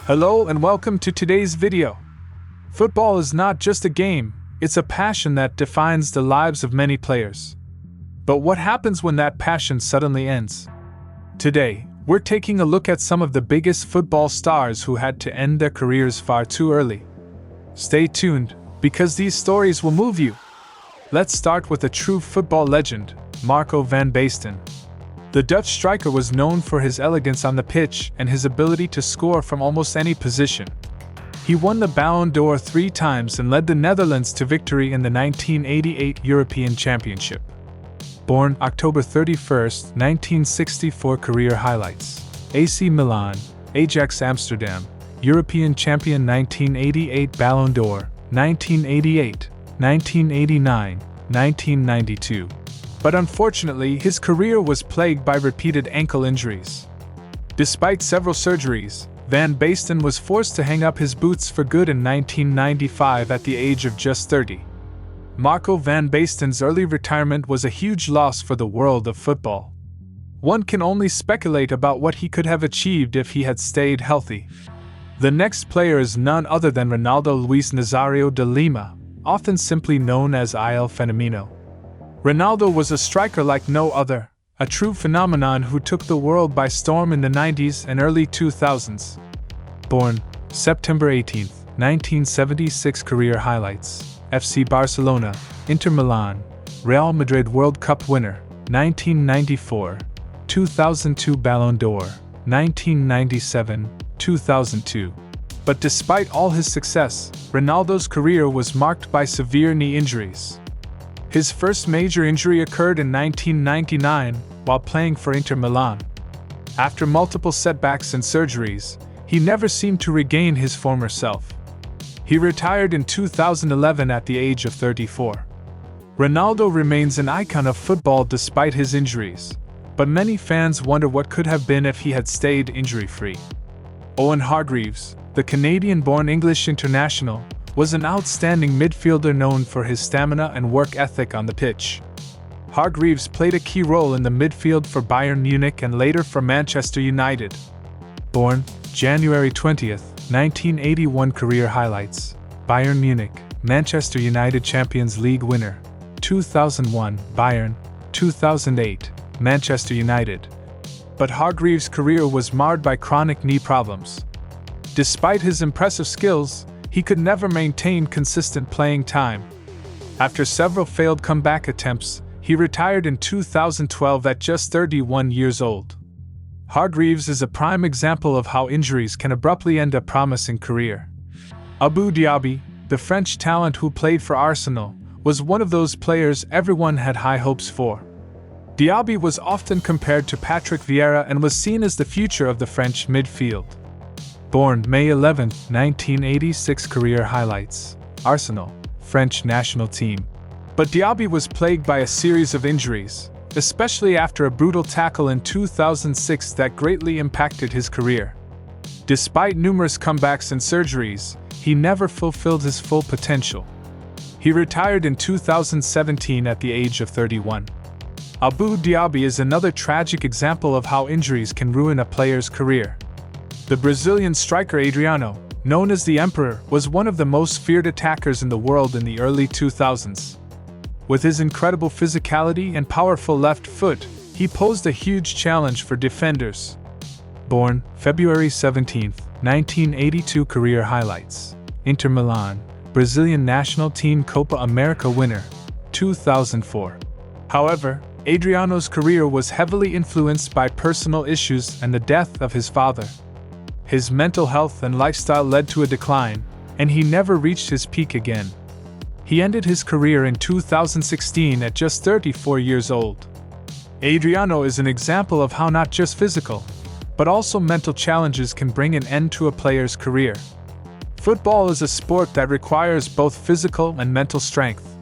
Hello and welcome to today's video. Football is not just a game, it's a passion that defines the lives of many players. But what happens when that passion suddenly ends? Today, we're taking a look at some of the biggest football stars who had to end their careers far too early. Stay tuned, because these stories will move you. Let's start with a true football legend, Marco van Basten. The Dutch striker was known for his elegance on the pitch and his ability to score from almost any position. He won the Ballon d'Or 3 times and led the Netherlands to victory in the 1988 European Championship. Born October 31, 1964. Career highlights: AC Milan, Ajax Amsterdam, European champion 1988, Ballon d'Or 1988, 1989, 1992. But unfortunately, his career was plagued by repeated ankle injuries. Despite several surgeries, Van Basten was forced to hang up his boots for good in 1995 at the age of just 30. Marco van Basten's early retirement was a huge loss for the world of football. One can only speculate about what he could have achieved if he had stayed healthy. The next player is none other than Ronaldo Luís Nazário de Lima, often simply known as El Fenomeno. Ronaldo was a striker like no other, a true phenomenon who took the world by storm in the 90s and early 2000s. Born September 18, 1976. Career highlights: FC Barcelona, Inter Milan, Real Madrid World Cup winner, 1994, 2002 Ballon d'Or, 1997, 2002. But despite all his success, Ronaldo's career was marked by severe knee injuries. His first major injury occurred in 1999 while playing for Inter Milan. After multiple setbacks and surgeries, he never seemed to regain his former self. He retired in 2011 at the age of 34. Ronaldo remains an icon of football despite his injuries, but many fans wonder what could have been if he had stayed injury-free. Owen Hargreaves, the Canadian-born English international, was an outstanding midfielder known for his stamina and work ethic on the pitch. Hargreaves played a key role in the midfield for Bayern Munich and later for Manchester United. Born January 20, 1981. Career highlights: Bayern Munich, Manchester United Champions League winner, 2001 Bayern, 2008 Manchester United. But Hargreaves' career was marred by chronic knee problems. Despite his impressive skills, he could never maintain consistent playing time. After several failed comeback attempts, he retired in 2012 at just 31 years old. Hargreaves is a prime example of how injuries can abruptly end a promising career. Abou Diaby, the French talent who played for Arsenal, was one of those players everyone had high hopes for. Diaby was often compared to Patrick Vieira and was seen as the future of the French midfield. Born May 11, 1986. Career highlights: Arsenal, French national team. But Diaby was plagued by a series of injuries, especially after a brutal tackle in 2006 that greatly impacted his career. Despite numerous comebacks and surgeries, he never fulfilled his full potential. He retired in 2017 at the age of 31. Abou Diaby is another tragic example of how injuries can ruin a player's career. The Brazilian striker Adriano, known as the Emperor, was one of the most feared attackers in the world in the early 2000s. With his incredible physicality and powerful left foot, he posed a huge challenge for defenders. Born February 17, 1982. Career highlights: Inter Milan, Brazilian national team Copa America winner, 2004. However, Adriano's career was heavily influenced by personal issues and the death of his father. His mental health and lifestyle led to a decline, and he never reached his peak again. He ended his career in 2016 at just 34 years old. Adriano is an example of how not just physical, but also mental challenges can bring an end to a player's career. Football is a sport that requires both physical and mental strength.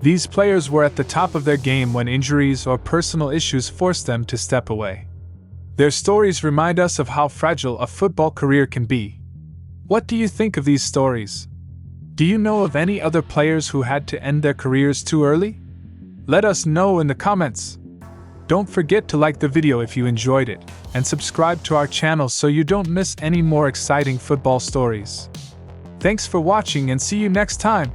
These players were at the top of their game when injuries or personal issues forced them to step away. Their stories remind us of how fragile a football career can be. What do you think of these stories? Do you know of any other players who had to end their careers too early? Let us know in the comments. Don't forget to like the video if you enjoyed it, and subscribe to our channel so you don't miss any more exciting football stories. Thanks for watching and see you next time.